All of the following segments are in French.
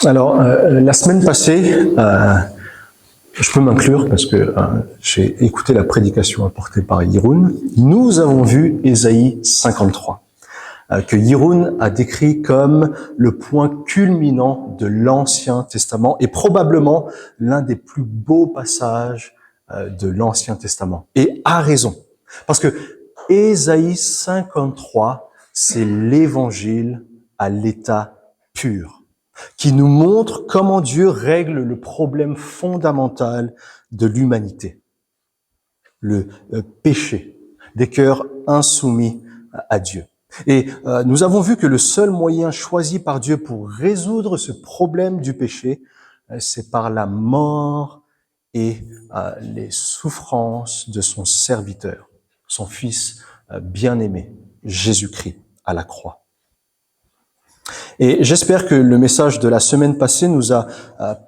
Alors, la semaine passée, je peux m'inclure parce que j'ai écouté la prédication apportée par Yeroun. Nous avons vu Ésaïe 53, que Yeroun a décrit comme le point culminant de l'Ancien Testament et probablement l'un des plus beaux passages de l'Ancien Testament. Et a raison, parce que Ésaïe 53, c'est l'évangile à l'état pur, qui nous montre comment Dieu règle le problème fondamental de l'humanité, le péché, des cœurs insoumis à Dieu. Et nous avons vu que le seul moyen choisi par Dieu pour résoudre ce problème du péché, c'est par la mort et les souffrances de son serviteur, son Fils bien-aimé, Jésus-Christ, à la croix. Et j'espère que le message de la semaine passée nous a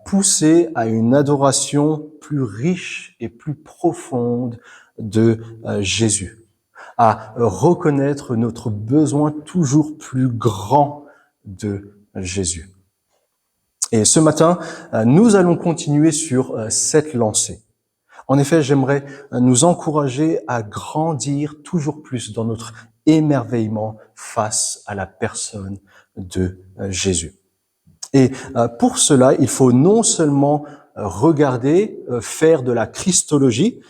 poussé à une adoration plus riche et plus profonde de Jésus, à reconnaître notre besoin toujours plus grand de Jésus. Et ce matin, nous allons continuer sur cette lancée. En effet, j'aimerais nous encourager à grandir toujours plus dans notre émerveillement face à la personne de Jésus. Et pour cela, il faut non seulement regarder, faire de la christologie,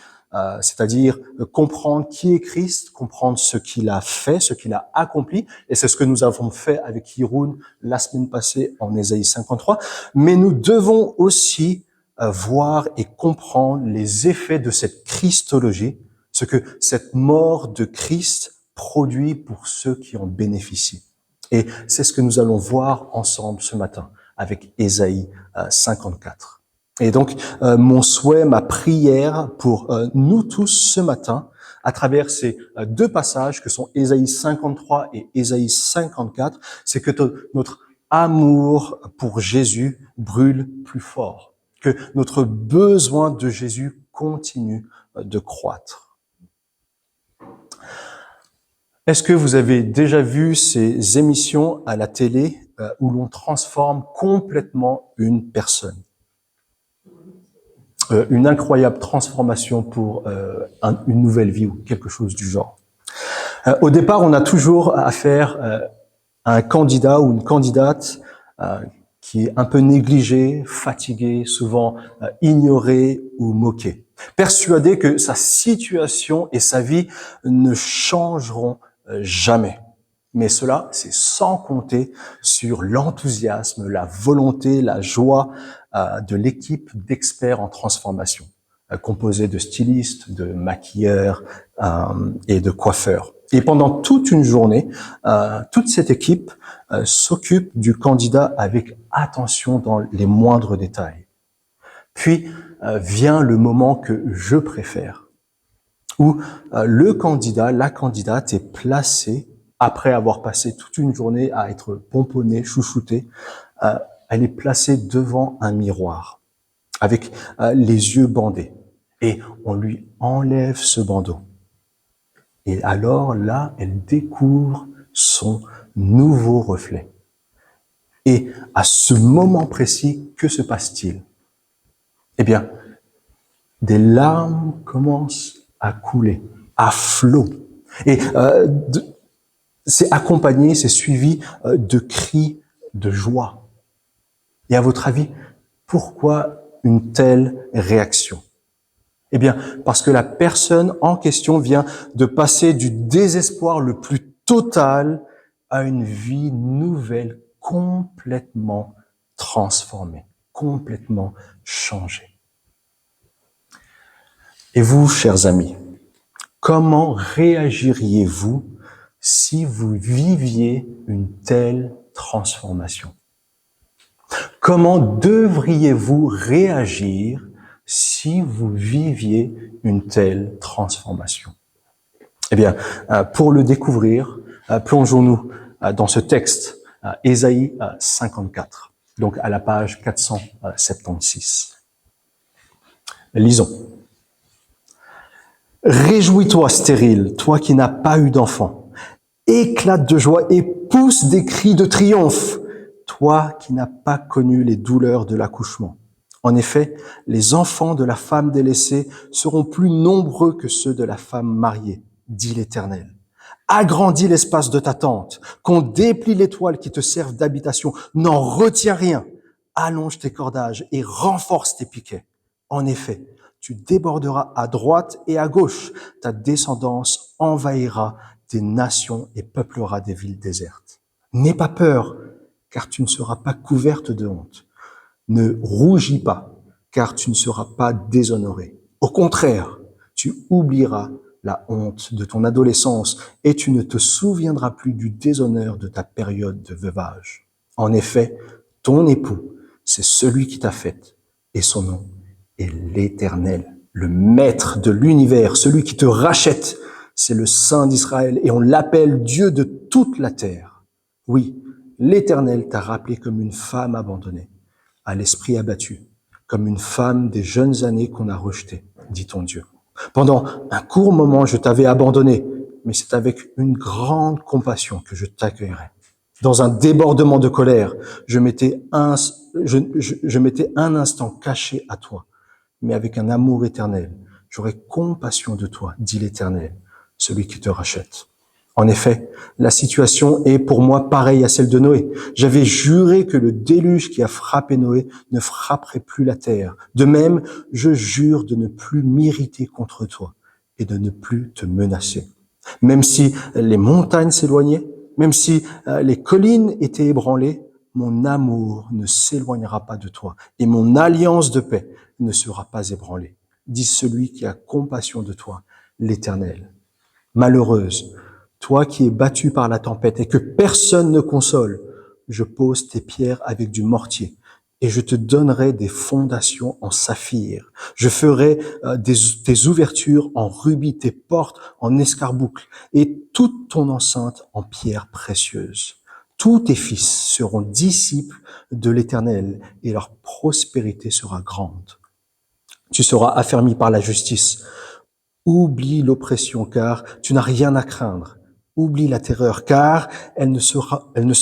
c'est-à-dire comprendre qui est Christ, comprendre ce qu'il a fait, ce qu'il a accompli, et c'est ce que nous avons fait avec Yeroun la semaine passée en Ésaïe 53, mais nous devons aussi voir et comprendre les effets de cette christologie, ce que cette mort de Christ produit pour ceux qui en bénéficient. Et c'est ce que nous allons voir ensemble ce matin avec Ésaïe 54. Et donc, mon souhait, ma prière pour nous tous ce matin, à travers ces deux passages que sont Ésaïe 53 et Ésaïe 54, c'est que notre amour pour Jésus brûle plus fort, que notre besoin de Jésus continue de croître. Est-ce que vous avez déjà vu ces émissions à la télé où l'on transforme complètement une personne? Une incroyable transformation pour une nouvelle vie ou quelque chose du genre. Au départ, on a toujours affaire à un candidat ou une candidate qui est un peu négligé, fatigué, souvent ignoré ou moqué, persuadé que sa situation et sa vie ne changeront jamais. Mais cela, c'est sans compter sur l'enthousiasme, la volonté, la joie de l'équipe d'experts en transformation, composée de stylistes, de maquilleurs et de coiffeurs. Et pendant toute une journée, toute cette équipe s'occupe du candidat avec attention dans les moindres détails. Puis vient le moment que je préfère, où le candidat, la candidate est placée, après avoir passé toute une journée à être pomponnée, chouchoutée, elle est placée devant un miroir, avec les yeux bandés. Et on lui enlève ce bandeau. Et alors là, elle découvre son nouveau reflet. Et à ce moment précis, que se passe-t-il? Eh bien, des larmes commencent à couler, à flot. Et c'est accompagné, c'est suivi de cris de joie. Et à votre avis, pourquoi une telle réaction? Eh bien, parce que la personne en question vient de passer du désespoir le plus total à une vie nouvelle, complètement transformée, complètement changée. Et vous, chers amis, comment réagiriez-vous si vous viviez une telle transformation? Comment devriez-vous réagir si vous viviez une telle transformation? Eh bien, pour le découvrir, plongeons-nous dans ce texte, Ésaïe 54, donc à la page 476. Lisons. Réjouis-toi, stérile, toi qui n'as pas eu d'enfant. Éclate de joie et pousse des cris de triomphe, toi qui n'as pas connu les douleurs de l'accouchement. En effet, les enfants de la femme délaissée seront plus nombreux que ceux de la femme mariée, dit l'Éternel. Agrandis l'espace de ta tente, qu'on déplie les toiles qui te servent d'habitation. N'en retiens rien. Allonge tes cordages et renforce tes piquets. En effet, tu déborderas à droite et à gauche. Ta descendance envahira des nations et peuplera des villes désertes. N'aie pas peur, car tu ne seras pas couverte de honte. Ne rougis pas, car tu ne seras pas déshonoré. Au contraire, tu oublieras la honte de ton adolescence et tu ne te souviendras plus du déshonneur de ta période de veuvage. En effet, ton époux, c'est celui qui t'a faite et son nom est l'Éternel, le Maître de l'univers, celui qui te rachète. C'est le Saint d'Israël et on l'appelle Dieu de toute la terre. Oui, l'Éternel t'a rappelé comme une femme abandonnée, à l'esprit abattu, comme une femme des jeunes années qu'on a rejetée, dit ton Dieu. Pendant un court moment, je t'avais abandonné, mais c'est avec une grande compassion que je t'accueillerai. Dans un débordement de colère, je m'étais un instant caché à toi, mais avec un amour éternel, j'aurai compassion de toi, dit l'Éternel, celui qui te rachète. En effet, la situation est pour moi pareille à celle de Noé. J'avais juré que le déluge qui a frappé Noé ne frapperait plus la terre. De même, je jure de ne plus m'irriter contre toi et de ne plus te menacer. Même si les montagnes s'éloignaient, même si les collines étaient ébranlées, mon amour ne s'éloignera pas de toi et mon alliance de paix ne sera pas ébranlée, dit celui qui a compassion de toi, l'Éternel. Malheureuse, toi qui es battue par la tempête et que personne ne console, je pose tes pierres avec du mortier et je te donnerai des fondations en saphir. Je ferai tes ouvertures en rubis, tes portes en escarboucle et toute ton enceinte en pierres précieuses. Tous tes fils seront disciples de l'Éternel et leur prospérité sera grande. Tu seras affermi par la justice. Oublie l'oppression, car tu n'as rien à craindre. Oublie la terreur, car elle ne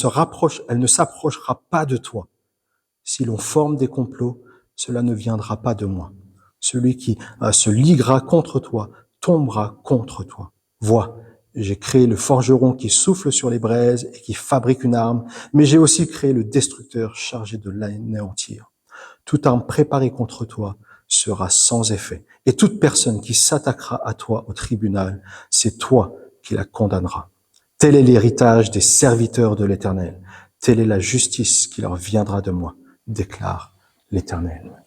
s'approchera pas de toi. Si l'on forme des complots, cela ne viendra pas de moi. Celui qui se liguera contre toi tombera contre toi. Vois, j'ai créé le forgeron qui souffle sur les braises et qui fabrique une arme, mais j'ai aussi créé le destructeur chargé de l'anéantir. Toute arme préparée contre toi sera sans effet. Et toute personne qui s'attaquera à toi au tribunal, c'est toi qui la condamneras. Tel est l'héritage des serviteurs de l'Éternel. Telle est la justice qui leur viendra de moi, déclare l'Éternel.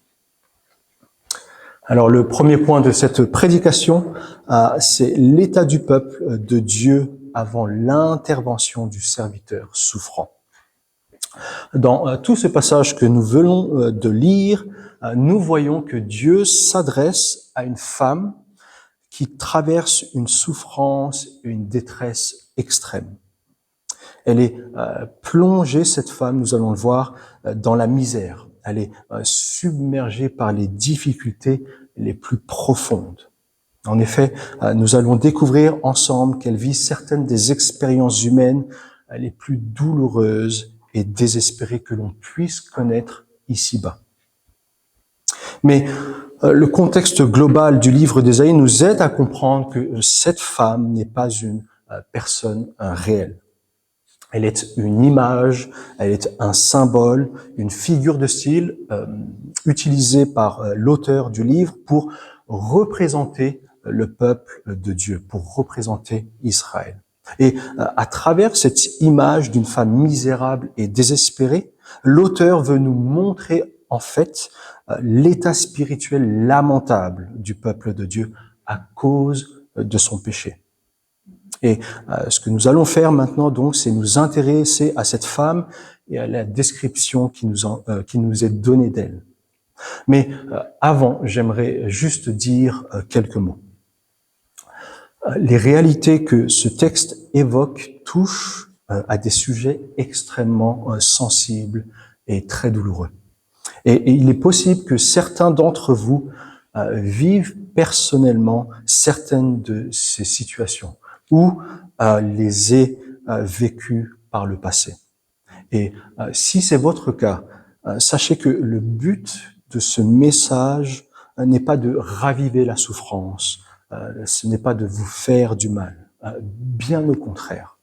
Alors le premier point de cette prédication, c'est l'état du peuple de Dieu avant l'intervention du serviteur souffrant. Dans tout ce passage que nous venons de lire, nous voyons que Dieu s'adresse à une femme qui traverse une souffrance et une détresse extrême. Elle est plongée, cette femme, nous allons le voir, dans la misère. Elle est submergée par les difficultés les plus profondes. En effet, nous allons découvrir ensemble qu'elle vit certaines des expériences humaines les plus douloureuses et désespérées que l'on puisse connaître ici-bas. Mais le contexte global du livre d'Ésaïe nous aide à comprendre que cette femme n'est pas une personne réelle. Elle est une image, elle est un symbole, une figure de style utilisée par l'auteur du livre pour représenter le peuple de Dieu, pour représenter Israël. Et à travers cette image d'une femme misérable et désespérée, l'auteur veut nous montrer en fait l'état spirituel lamentable du peuple de Dieu à cause de son péché. Et ce que nous allons faire maintenant, donc, c'est nous intéresser à cette femme et à la description qui nous est donnée d'elle. Mais avant, j'aimerais juste dire quelques mots. Les réalités que ce texte évoque touchent à des sujets extrêmement sensibles et très douloureux. Et il est possible que certains d'entre vous vivent personnellement certaines de ces situations ou les aient vécues par le passé. Et si c'est votre cas, sachez que le but de ce message n'est pas de raviver la souffrance, ce n'est pas de vous faire du mal, bien au contraire.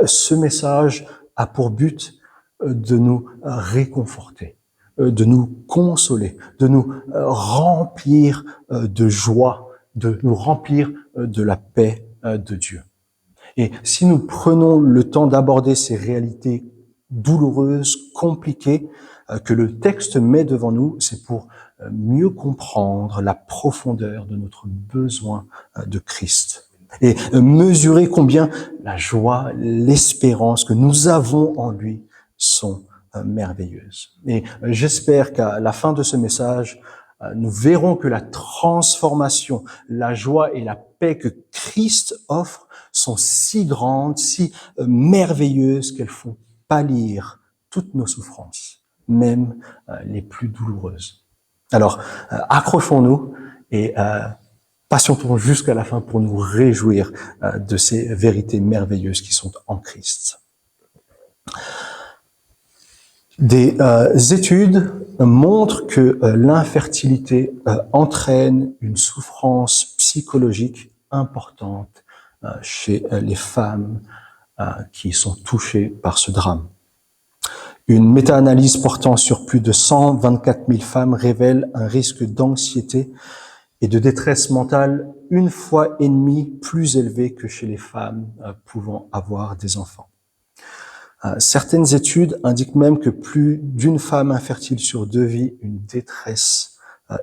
Ce message a pour but de nous réconforter, de nous consoler, de nous remplir de joie, de nous remplir de la paix de Dieu. Et si nous prenons le temps d'aborder ces réalités douloureuses, compliquées, que le texte met devant nous, c'est pour mieux comprendre la profondeur de notre besoin de Christ. Et mesurer combien la joie, l'espérance que nous avons en lui sont merveilleuses. Et j'espère qu'à la fin de ce message, nous verrons que la transformation, la joie et la paix que Christ offre sont si grandes, si merveilleuses qu'elles font pâlir toutes nos souffrances, même les plus douloureuses. Alors, accrochons-nous et patientons jusqu'à la fin pour nous réjouir de ces vérités merveilleuses qui sont en Christ. Des études montrent que l'infertilité entraîne une souffrance psychologique importante chez les femmes qui sont touchées par ce drame. Une méta-analyse portant sur plus de 124 000 femmes révèle un risque d'anxiété et de détresse mentale 1,5 fois plus élevé que chez les femmes pouvant avoir des enfants. Certaines études indiquent même que plus d'une femme infertile sur 2 vit une détresse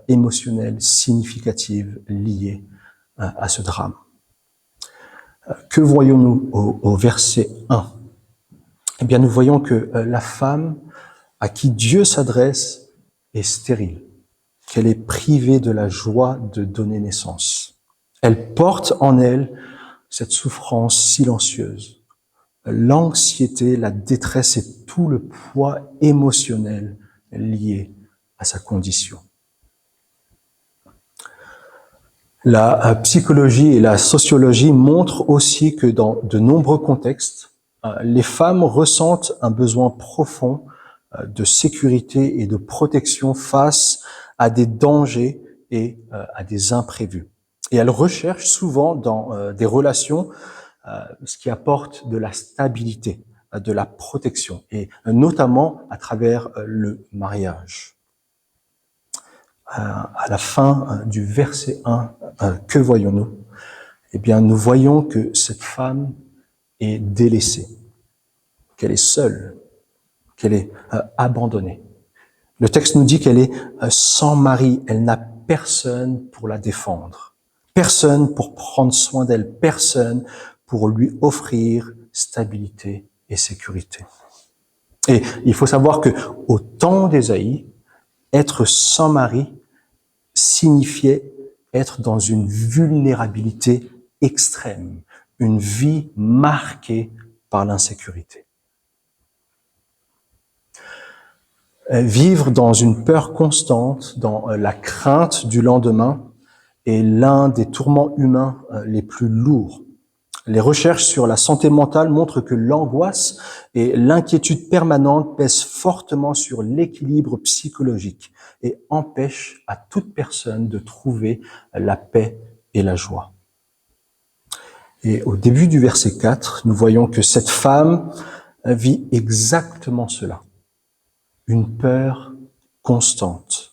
émotionnelle significative liée à ce drame. Que voyons-nous au verset 1 ? Eh bien, nous voyons que la femme à qui Dieu s'adresse est stérile, qu'elle est privée de la joie de donner naissance. Elle porte en elle cette souffrance silencieuse, l'anxiété, la détresse et tout le poids émotionnel lié à sa condition. La psychologie et la sociologie montrent aussi que dans de nombreux contextes, les femmes ressentent un besoin profond de sécurité et de protection face à des dangers et à des imprévus. Et elles recherchent souvent dans des relations ce qui apporte de la stabilité, de la protection, et notamment à travers le mariage. À la fin du verset 1, que voyons-nous ? Eh bien, nous voyons que cette femme est délaissée, qu'elle est seule, qu'elle est abandonnée. Le texte nous dit qu'elle est sans mari, elle n'a personne pour la défendre, personne pour prendre soin d'elle, personne pour lui offrir stabilité et sécurité. Et il faut savoir que au temps d'Ésaïe, être sans mari signifiait être dans une vulnérabilité extrême, une vie marquée par l'insécurité. Vivre dans une peur constante, dans la crainte du lendemain, est l'un des tourments humains les plus lourds. Les recherches sur la santé mentale montrent que l'angoisse et l'inquiétude permanente pèsent fortement sur l'équilibre psychologique et empêchent à toute personne de trouver la paix et la joie. Et au début du verset 4, nous voyons que cette femme vit exactement cela. Une peur constante,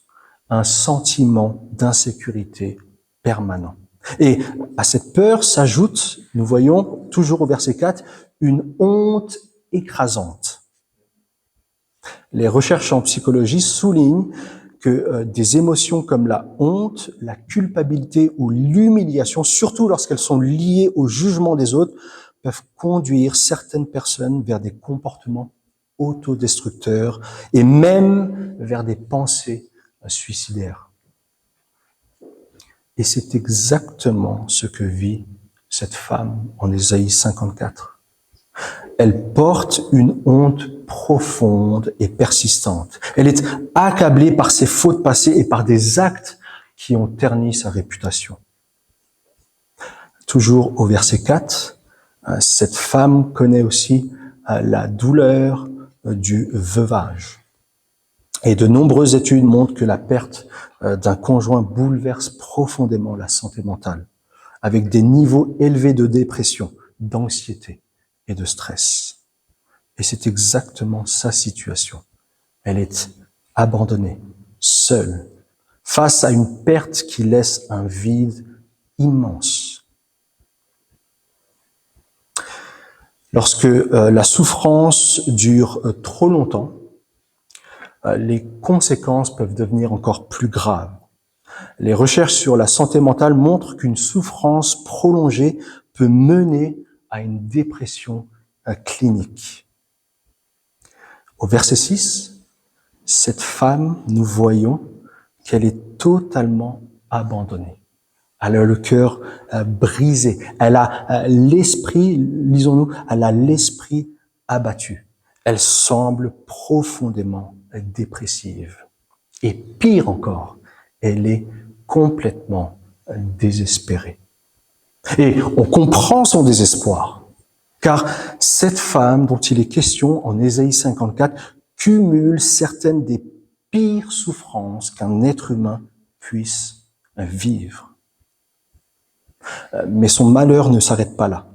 un sentiment d'insécurité permanent. Et à cette peur s'ajoute, nous voyons, toujours au verset 4, une honte écrasante. Les recherches en psychologie soulignent que des émotions comme la honte, la culpabilité ou l'humiliation, surtout lorsqu'elles sont liées au jugement des autres, peuvent conduire certaines personnes vers des comportements autodestructeurs et même vers des pensées suicidaires. Et c'est exactement ce que vit cette femme en Ésaïe 54. Elle porte une honte profonde et persistante. Elle est accablée par ses fautes passées et par des actes qui ont terni sa réputation. Toujours au verset 4, cette femme connaît aussi la douleur du veuvage. Et de nombreuses études montrent que la perte d'un conjoint bouleverse profondément la santé mentale, avec des niveaux élevés de dépression, d'anxiété et de stress. Et c'est exactement sa situation. Elle est abandonnée, seule, face à une perte qui laisse un vide immense. Lorsque la souffrance dure trop longtemps, les conséquences peuvent devenir encore plus graves. Les recherches sur la santé mentale montrent qu'une souffrance prolongée peut mener à une dépression clinique. Au verset 6, cette femme, nous voyons qu'elle est totalement abandonnée. Elle a le cœur brisé. Elle a l'esprit, lisons-nous, elle a l'esprit abattu. Elle semble profondément dépressive. Et pire encore, elle est complètement désespérée. Et on comprend son désespoir, car cette femme dont il est question en Ésaïe 54 cumule certaines des pires souffrances qu'un être humain puisse vivre. Mais son malheur ne s'arrête pas là.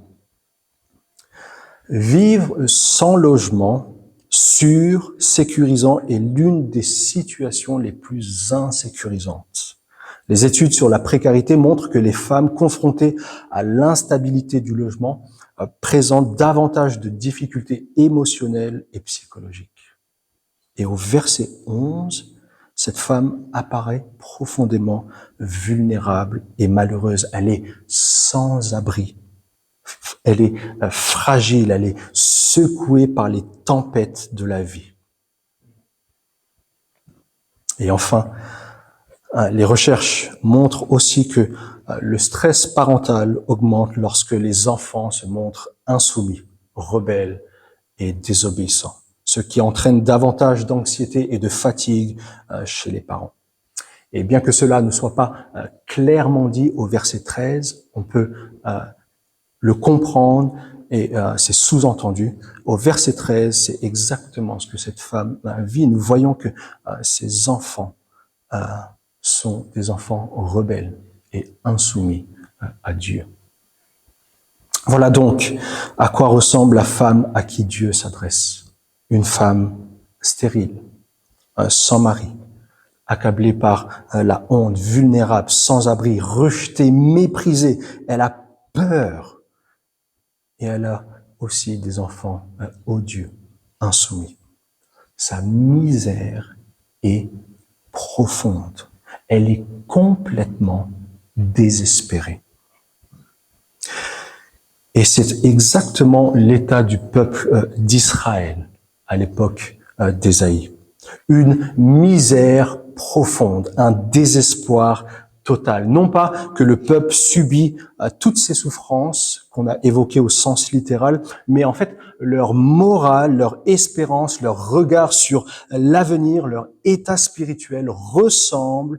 Vivre sans logement sûr, sécurisant est l'une des situations les plus insécurisantes. Les études sur la précarité montrent que les femmes confrontées à l'instabilité du logement présentent davantage de difficultés émotionnelles et psychologiques. Et au verset 11, cette femme apparaît profondément vulnérable et malheureuse. Elle est sans abri. Elle est fragile, elle est secouée par les tempêtes de la vie. Et enfin, les recherches montrent aussi que le stress parental augmente lorsque les enfants se montrent insoumis, rebelles et désobéissants, ce qui entraîne davantage d'anxiété et de fatigue chez les parents. Et bien que cela ne soit pas clairement dit au verset 13, on peut le comprendre et c'est sous-entendu. Au verset 13, c'est exactement ce que cette femme vit. Nous voyons que ces enfants sont des enfants rebelles et insoumis à Dieu. Voilà donc à quoi ressemble la femme à qui Dieu s'adresse. Une femme stérile, sans mari, accablée par la honte, vulnérable, sans abri, rejetée, méprisée. Elle a peur. Et elle a aussi des enfants odieux, insoumis. Sa misère est profonde. Elle est complètement désespérée. Et c'est exactement l'état du peuple d'Israël à l'époque d'Ésaïe. Une misère profonde, un désespoir total. Non pas que le peuple subit toutes ces souffrances qu'on a évoquées au sens littéral, mais en fait leur morale, leur espérance, leur regard sur l'avenir, leur état spirituel ressemble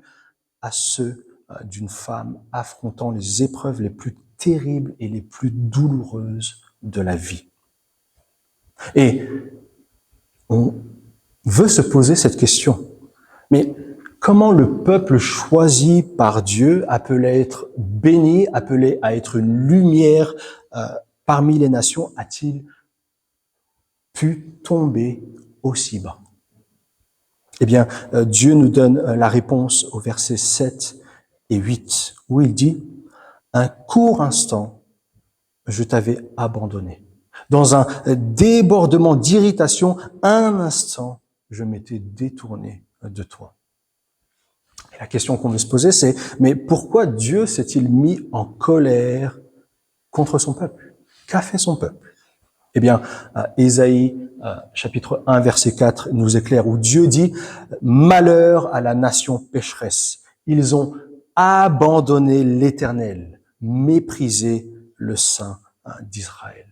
à ceux d'une femme affrontant les épreuves les plus terribles et les plus douloureuses de la vie. Et on veut se poser cette question. Mais comment le peuple choisi par Dieu, appelé à être béni, appelé à être une lumière parmi les nations, a-t-il pu tomber aussi bas? Eh bien, Dieu nous donne la réponse au verset 7 et 8, où il dit « Un court instant, je t'avais abandonné. Dans un débordement d'irritation, un instant, je m'étais détourné de toi. » Et la question qu'on veut se poser, c'est « Mais pourquoi Dieu s'est-il mis en colère contre son peuple? Qu'a fait son peuple ?» Eh bien, Ésaïe, chapitre 1, verset 4, nous éclaire, où Dieu dit « Malheur à la nation pécheresse. Ils ont abandonné l'Éternel, méprisé le Saint d'Israël. »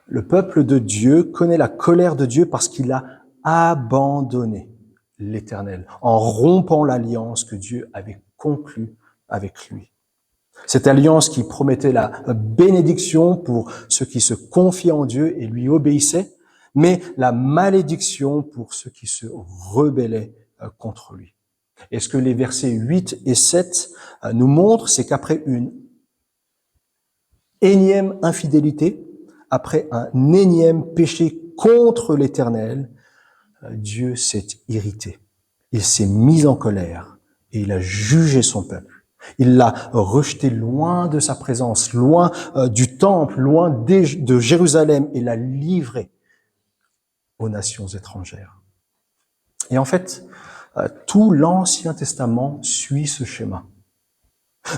Le peuple de Dieu connaît la colère de Dieu parce qu'il a abandonné l'Éternel, en rompant l'alliance que Dieu avait conclue avec lui. Cette alliance qui promettait la bénédiction pour ceux qui se confiaient en Dieu et lui obéissaient, mais la malédiction pour ceux qui se rebellaient contre lui. Et ce que les versets 8 et 7 nous montrent, c'est qu'après une énième infidélité, après un énième péché contre l'Éternel, Dieu s'est irrité. Il s'est mis en colère et il a jugé son peuple. Il l'a rejeté loin de sa présence, loin du temple, loin de Jérusalem et l'a livré aux nations étrangères. Et en fait, tout l'Ancien Testament suit ce schéma.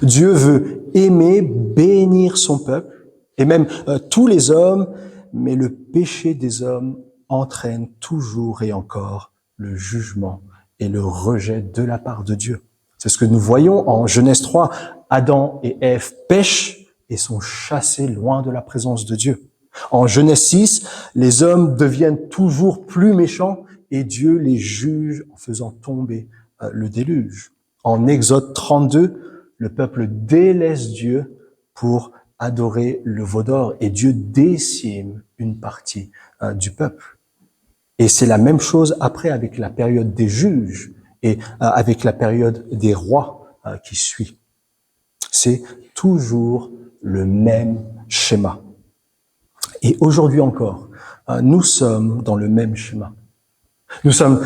Dieu veut aimer, bénir son peuple, et même tous les hommes, mais le péché des hommes entraîne toujours et encore le jugement et le rejet de la part de Dieu. C'est ce que nous voyons en Genèse 3. Adam et Ève pêchent et sont chassés loin de la présence de Dieu. En Genèse 6, les hommes deviennent toujours plus méchants et Dieu les juge en faisant tomber le déluge. En Exode 32, le peuple délaisse Dieu pour adorer le veau d'or et Dieu décime une partie du peuple. Et c'est la même chose après avec la période des juges et avec la période des rois qui suit. C'est toujours le même schéma. Et aujourd'hui encore, nous sommes dans le même schéma. Nous sommes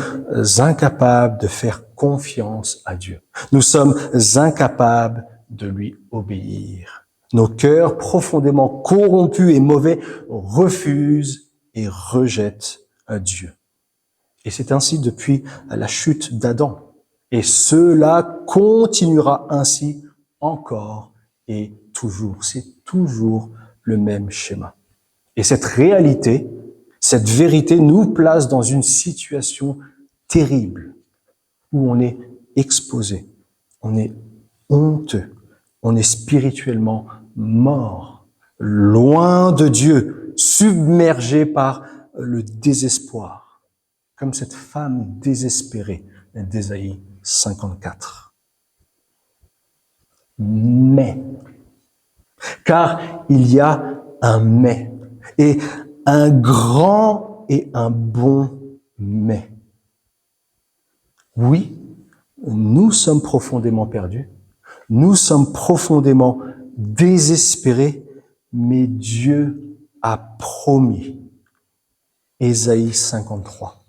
incapables de faire confiance à Dieu. Nous sommes incapables de lui obéir. Nos cœurs profondément corrompus et mauvais refusent et rejettent Dieu. Et c'est ainsi depuis la chute d'Adam. Et cela continuera ainsi encore et toujours. C'est toujours le même schéma. Et cette réalité, cette vérité nous place dans une situation terrible où on est exposé, on est honteux, on est spirituellement mort, loin de Dieu, submergé par le désespoir, comme cette femme désespérée d'Ésaïe 54. Mais, car il y a un mais, et un grand et un bon mais. Oui, nous sommes profondément perdus, nous sommes profondément désespérés, mais Dieu a promis, Ésaïe 53,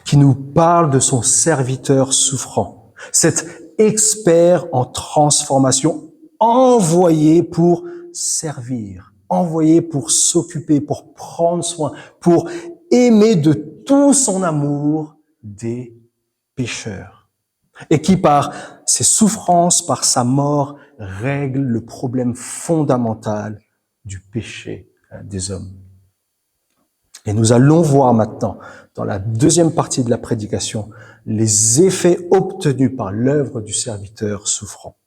qui nous parle de son serviteur souffrant, cet expert en transformation, envoyé pour servir, envoyé pour s'occuper, pour prendre soin, pour aimer de tout son amour des pécheurs, et qui par ses souffrances, par sa mort, règle le problème fondamental du péché des hommes. Et nous allons voir maintenant, dans la deuxième partie de la prédication, les effets obtenus par l'œuvre du serviteur souffrant.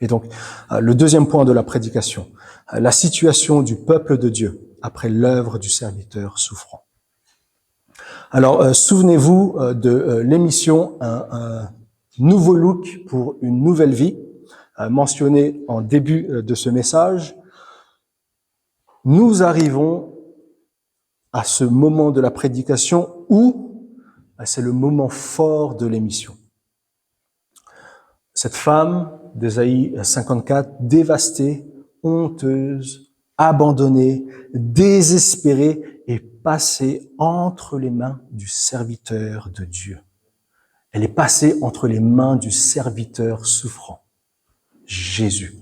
Et donc, le deuxième point de la prédication, la situation du peuple de Dieu après l'œuvre du serviteur souffrant. Alors, souvenez-vous de l'émission un nouveau look pour une nouvelle vie, mentionné en début de ce message. Nous arrivons à ce moment de la prédication où c'est le moment fort de l'émission. Cette femme d'Ésaïe 54, dévastée, honteuse, abandonnée, désespérée, est passée entre les mains du serviteur de Dieu. Elle est passée entre les mains du serviteur souffrant, Jésus.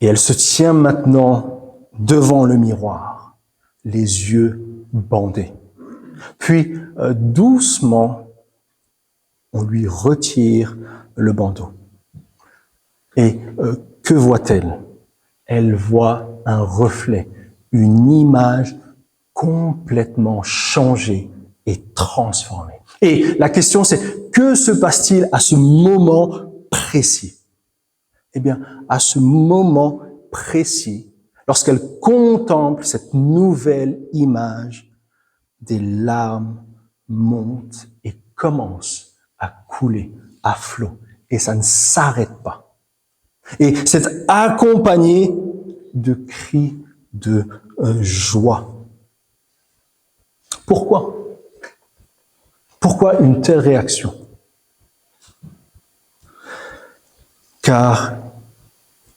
Et elle se tient maintenant devant le miroir, les yeux bandés. Puis, doucement, on lui retire le bandeau. Et que voit-elle? Elle voit un reflet, une image complètement changée et transformée. Et la question c'est, que se passe-t-il à ce moment précis? Eh bien, à ce moment précis, lorsqu'elle contemple cette nouvelle image, des larmes montent et commencent à couler à flot. Et ça ne s'arrête pas. Et c'est accompagné de cris de joie. Pourquoi? Pourquoi une telle réaction? Car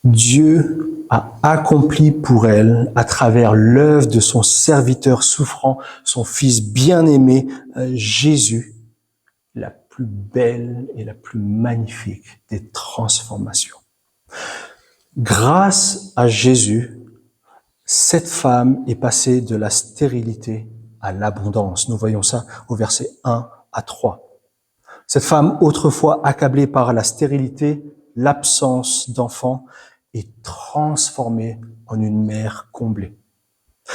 Dieu a accompli pour elle, à travers l'œuvre de son serviteur souffrant, son Fils bien-aimé, Jésus, la plus belle et la plus magnifique des transformations. Grâce à Jésus, cette femme est passée de la stérilité à l'abondance. Nous voyons ça au verset 1 à 3. Cette femme, autrefois accablée par la stérilité, l'absence d'enfants, est transformée en une mère comblée.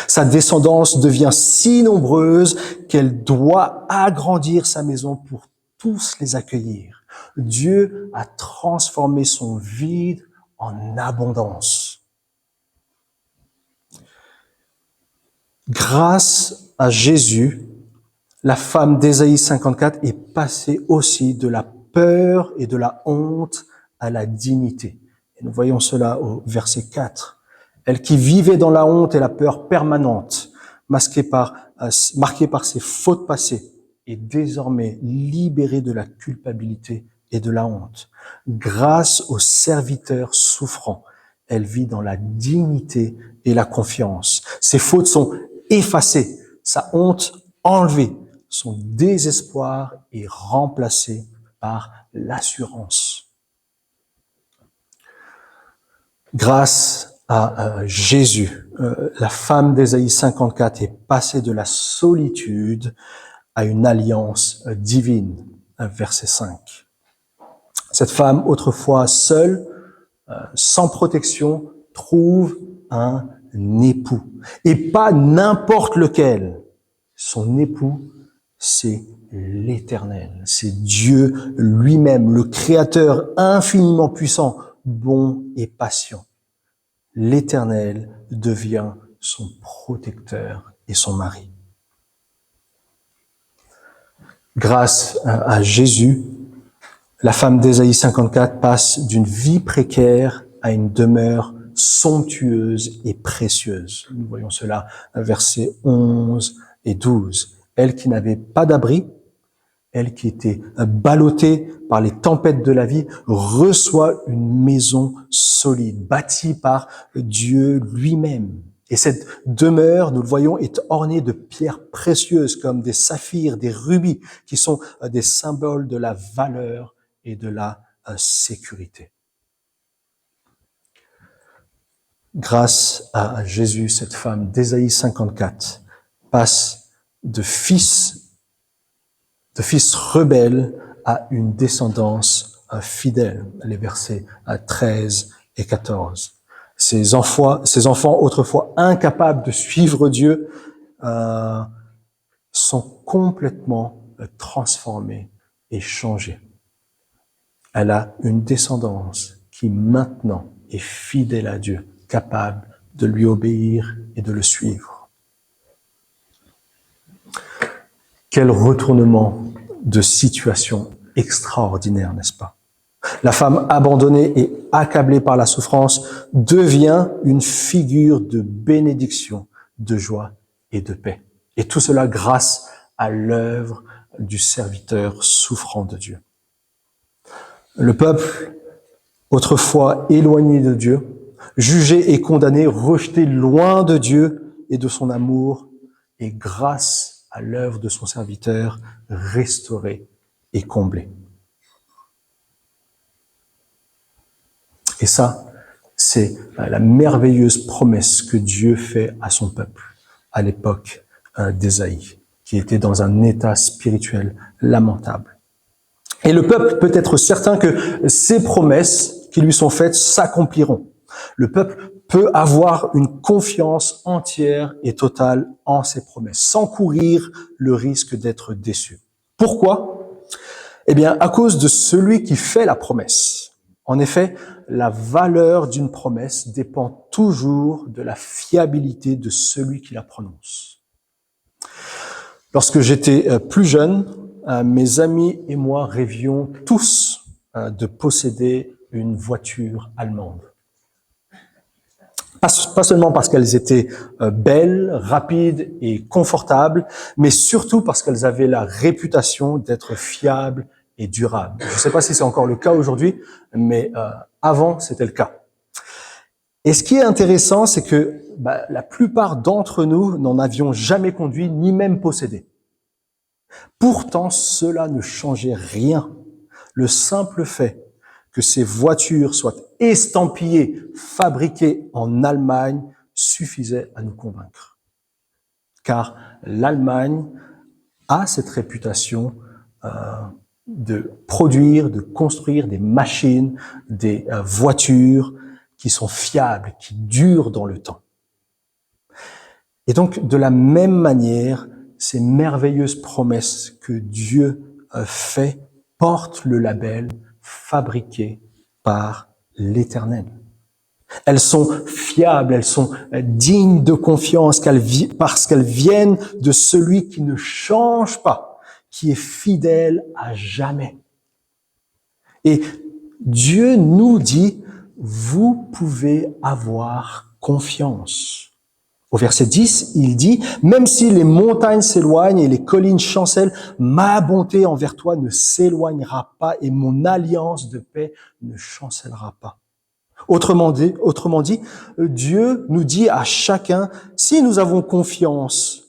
Sa descendance devient si nombreuse qu'elle doit agrandir sa maison pour tous les accueillir. Dieu a transformé son vide en abondance. Grâce à Jésus, la femme d'Ésaïe 54 est passée aussi de la peur et de la honte à la dignité. Et nous voyons cela au verset 4. Elle qui vivait dans la honte et la peur permanente, marquée par ses fautes passées, est désormais libérée de la culpabilité et de la honte. Grâce au serviteur souffrant, elle vit dans la dignité et la confiance. Ses fautes sont effacées, sa honte enlevée, son désespoir est remplacé par l'assurance. Grâce à Jésus, la femme d'Ésaïe 54 est passée de la solitude à une alliance divine, verset 5. Cette femme, autrefois seule, sans protection, trouve un époux. Et pas n'importe lequel. Son époux, c'est l'Éternel. C'est Dieu lui-même, le Créateur infiniment puissant, bon et patient. L'Éternel devient son protecteur et son mari. Grâce à Jésus, la femme d'Ésaïe 54 passe d'une vie précaire à une demeure somptueuse et précieuse. Nous voyons cela versets 11 et 12. Elle qui n'avait pas d'abri, elle qui était ballottée par les tempêtes de la vie, reçoit une maison solide, bâtie par Dieu lui-même. Et cette demeure, nous le voyons, est ornée de pierres précieuses comme des saphirs, des rubis, qui sont des symboles de la valeur et de la sécurité. Grâce à Jésus, cette femme d'Ésaïe 54 passe de fils rebelles à une descendance fidèle. Les versets 13 et 14. Ces enfants autrefois incapables de suivre Dieu sont complètement transformés et changés. Elle a une descendance qui maintenant est fidèle à Dieu, capable de lui obéir et de le suivre. Quel retournement de situation extraordinaire, n'est-ce pas? La femme abandonnée et accablée par la souffrance devient une figure de bénédiction, de joie et de paix. Et tout cela grâce à l'œuvre du serviteur souffrant de Dieu. Le peuple, autrefois éloigné de Dieu, jugé et condamné, rejeté loin de Dieu et de son amour, et grâce à l'œuvre de son serviteur, restauré et comblé. Et ça, c'est la merveilleuse promesse que Dieu fait à son peuple à l'époque d'Ésaïe, qui était dans un état spirituel lamentable. Et le peuple peut être certain que ces promesses qui lui sont faites s'accompliront. Le peuple peut avoir une confiance entière et totale en ces promesses, sans courir le risque d'être déçu. Pourquoi? Eh bien, à cause de celui qui fait la promesse. En effet, la valeur d'une promesse dépend toujours de la fiabilité de celui qui la prononce. Lorsque j'étais plus jeune, mes amis et moi rêvions tous de posséder une voiture allemande. Pas seulement parce qu'elles étaient belles, rapides et confortables, mais surtout parce qu'elles avaient la réputation d'être fiables et durables. Je ne sais pas si c'est encore le cas aujourd'hui, mais avant, c'était le cas. Et ce qui est intéressant, c'est que la plupart d'entre nous n'en avions jamais conduit, ni même possédé. Pourtant, cela ne changeait rien. Le simple fait que ces voitures soient estampillées, fabriquées en Allemagne, suffisait à nous convaincre. Car l'Allemagne a cette réputation de produire, de construire des machines, des voitures qui sont fiables, qui durent dans le temps. Et donc, de la même manière, ces merveilleuses promesses que Dieu fait portent le label fabriqué par l'Éternel. Elles sont fiables, elles sont dignes de confiance parce qu'elles viennent de celui qui ne change pas, qui est fidèle à jamais. Et Dieu nous dit, vous pouvez avoir confiance. Au verset 10, il dit, « Même si les montagnes s'éloignent et les collines chancellent, ma bonté envers toi ne s'éloignera pas et mon alliance de paix ne chancellera pas. » Autrement dit, Dieu nous dit à chacun, si nous avons confiance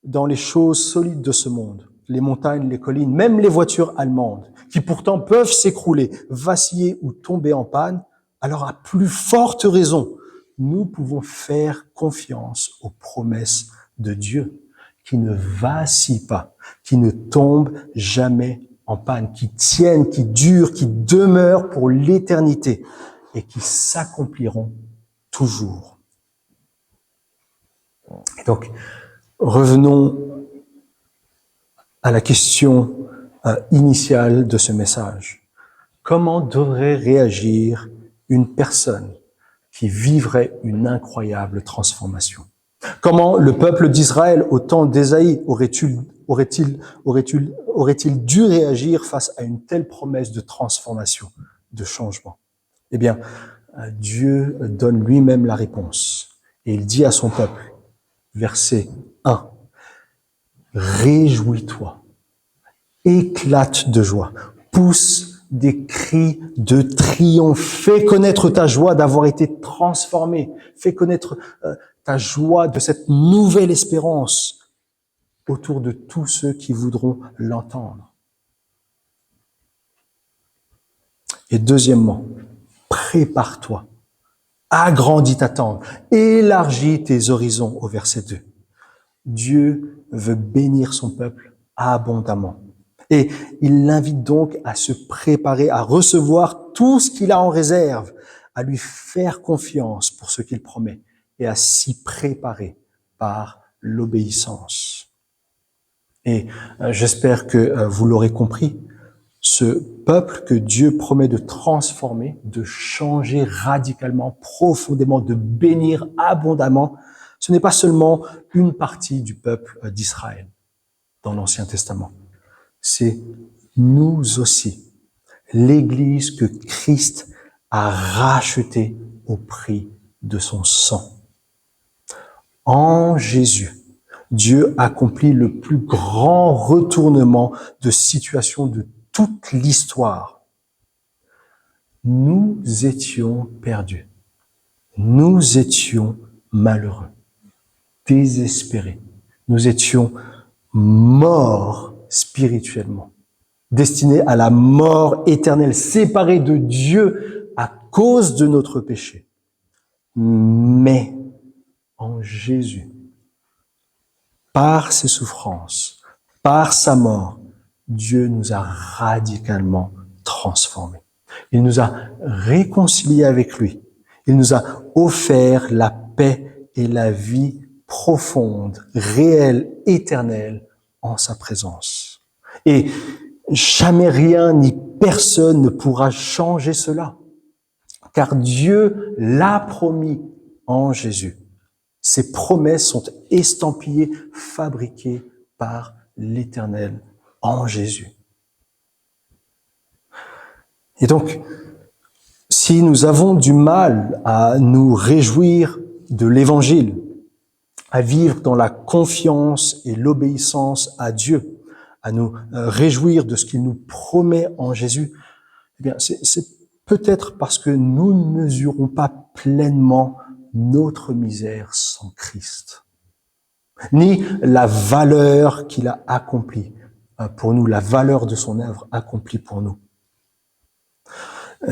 dans les choses solides de ce monde, les montagnes, les collines, même les voitures allemandes, qui pourtant peuvent s'écrouler, vaciller ou tomber en panne, alors à plus forte raison, nous pouvons faire confiance aux promesses de Dieu, qui ne vacillent pas, qui ne tombent jamais en panne, qui tiennent, qui durent, qui demeurent pour l'éternité et qui s'accompliront toujours. Et donc, revenons à la question initiale de ce message. Comment devrait réagir une personne qui vivrait une incroyable transformation? Comment le peuple d'Israël au temps d'Ésaïe aurait-il dû réagir face à une telle promesse de transformation, de changement? Eh bien, Dieu donne lui-même la réponse. Et il dit à son peuple, verset 1, « Réjouis-toi, éclate de joie, pousse des cris de triomphe, fais connaître ta joie d'avoir été transformé, fais connaître ta joie de cette nouvelle espérance autour de tous ceux qui voudront l'entendre. » Et deuxièmement, prépare-toi, agrandis ta tente, élargis tes horizons au verset 2. Dieu veut bénir son peuple abondamment. Et il l'invite donc à se préparer, à recevoir tout ce qu'il a en réserve, à lui faire confiance pour ce qu'il promet et à s'y préparer par l'obéissance. Et j'espère que vous l'aurez compris, ce peuple que Dieu promet de transformer, de changer radicalement, profondément, de bénir abondamment, ce n'est pas seulement une partie du peuple d'Israël dans l'Ancien Testament. C'est nous aussi, l'Église que Christ a rachetée au prix de son sang. En Jésus, Dieu accomplit le plus grand retournement de situation de toute l'histoire. Nous étions perdus. Nous étions malheureux, désespérés. Nous étions morts spirituellement, destinés à la mort éternelle, séparés de Dieu à cause de notre péché. Mais en Jésus, par ses souffrances, par sa mort, Dieu nous a radicalement transformés. Il nous a réconciliés avec lui. Il nous a offert la paix et la vie profonde, réelle, éternelle en sa présence. Et jamais rien ni personne ne pourra changer cela, car Dieu l'a promis en Jésus. Ces promesses sont estampillées, fabriquées par l'Éternel en Jésus. Et donc, si nous avons du mal à nous réjouir de l'Évangile, à vivre dans la confiance et l'obéissance à Dieu, à nous réjouir de ce qu'il nous promet en Jésus, eh bien, c'est peut-être parce que nous ne mesurons pas pleinement notre misère sans Christ, ni la valeur qu'il a accomplie pour nous, la valeur de son œuvre accomplie pour nous.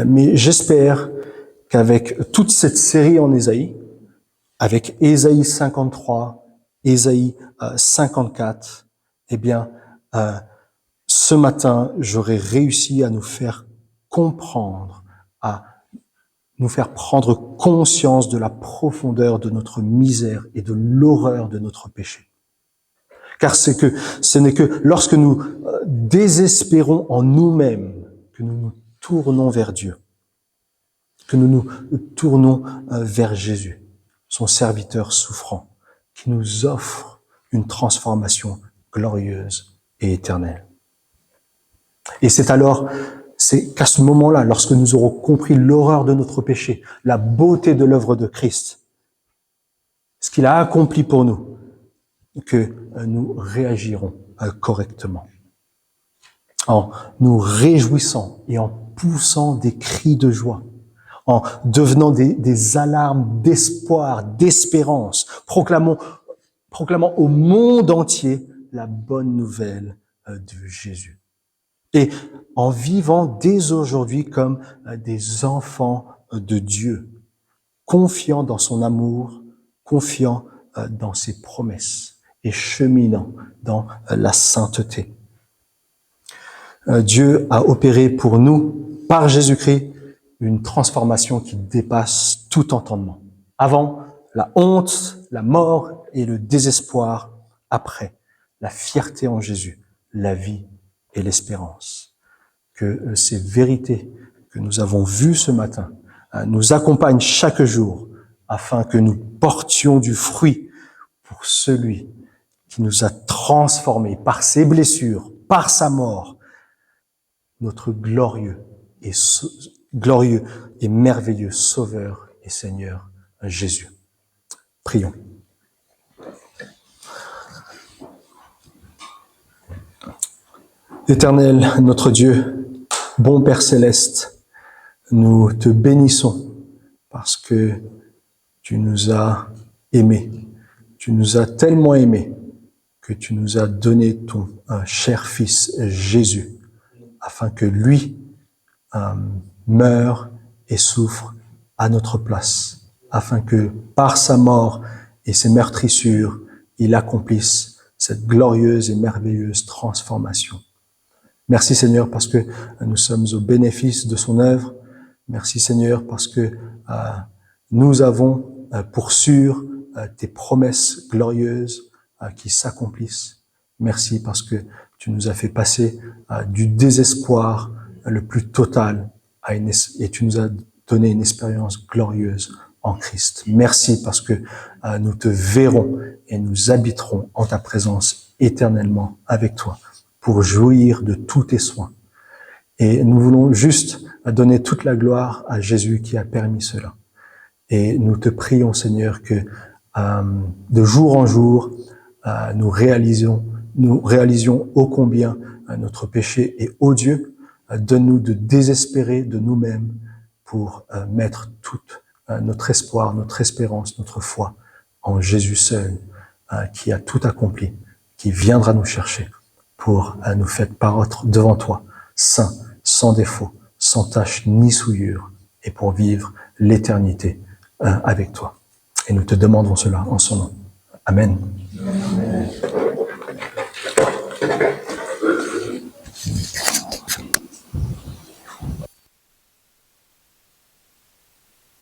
Mais j'espère qu'avec toute cette série en Ésaïe, avec Ésaïe 53, Ésaïe 54, eh bien, ce matin, j'aurai réussi à nous faire comprendre, à nous faire prendre conscience de la profondeur de notre misère et de l'horreur de notre péché. Car ce n'est que lorsque nous désespérons en nous-mêmes que nous nous tournons vers Dieu, que nous nous tournons vers Jésus, son serviteur souffrant, qui nous offre une transformation glorieuse et éternelle. Et c'est qu'à ce moment-là, lorsque nous aurons compris l'horreur de notre péché, la beauté de l'œuvre de Christ, ce qu'il a accompli pour nous, que nous réagirons correctement. En nous réjouissant et en poussant des cris de joie, en devenant des alarmes d'espoir, d'espérance, proclamant au monde entier la bonne nouvelle de Jésus. Et en vivant dès aujourd'hui comme des enfants de Dieu, confiants dans son amour, confiants dans ses promesses et cheminant dans la sainteté. Dieu a opéré pour nous, par Jésus-Christ, une transformation qui dépasse tout entendement. Avant, la honte, la mort et le désespoir. Après, la fierté en Jésus, la vie et l'espérance. Que ces vérités que nous avons vues ce matin nous accompagnent chaque jour afin que nous portions du fruit pour celui qui nous a transformés par ses blessures, par sa mort, notre glorieux et merveilleux Sauveur et Seigneur Jésus. Prions. Éternel, notre Dieu, bon Père Céleste, nous te bénissons parce que tu nous as aimés. Tu nous as tellement aimés que tu nous as donné ton cher Fils Jésus afin que lui meure et souffre à notre place, afin que par sa mort et ses meurtrissures, il accomplisse cette glorieuse et merveilleuse transformation. Merci Seigneur parce que nous sommes au bénéfice de son œuvre. Merci Seigneur parce que nous avons pour sûr tes promesses glorieuses qui s'accomplissent. Merci parce que tu nous as fait passer du désespoir le plus total et tu nous as donné une expérience glorieuse en Christ. Merci parce que nous te verrons et nous habiterons en ta présence éternellement avec toi pour jouir de tous tes soins. Et nous voulons juste donner toute la gloire à Jésus qui a permis cela. Et nous te prions, Seigneur, que de jour en jour, nous réalisions ô combien notre péché est odieux. Donne-nous de désespérer de nous-mêmes pour mettre tout notre espoir, notre espérance, notre foi en Jésus seul, qui a tout accompli, qui viendra nous chercher pour nous faire paraître devant toi, saints, sans défaut, sans tache ni souillure, et pour vivre l'éternité avec toi. Et nous te demandons cela en son nom. Amen. Amen.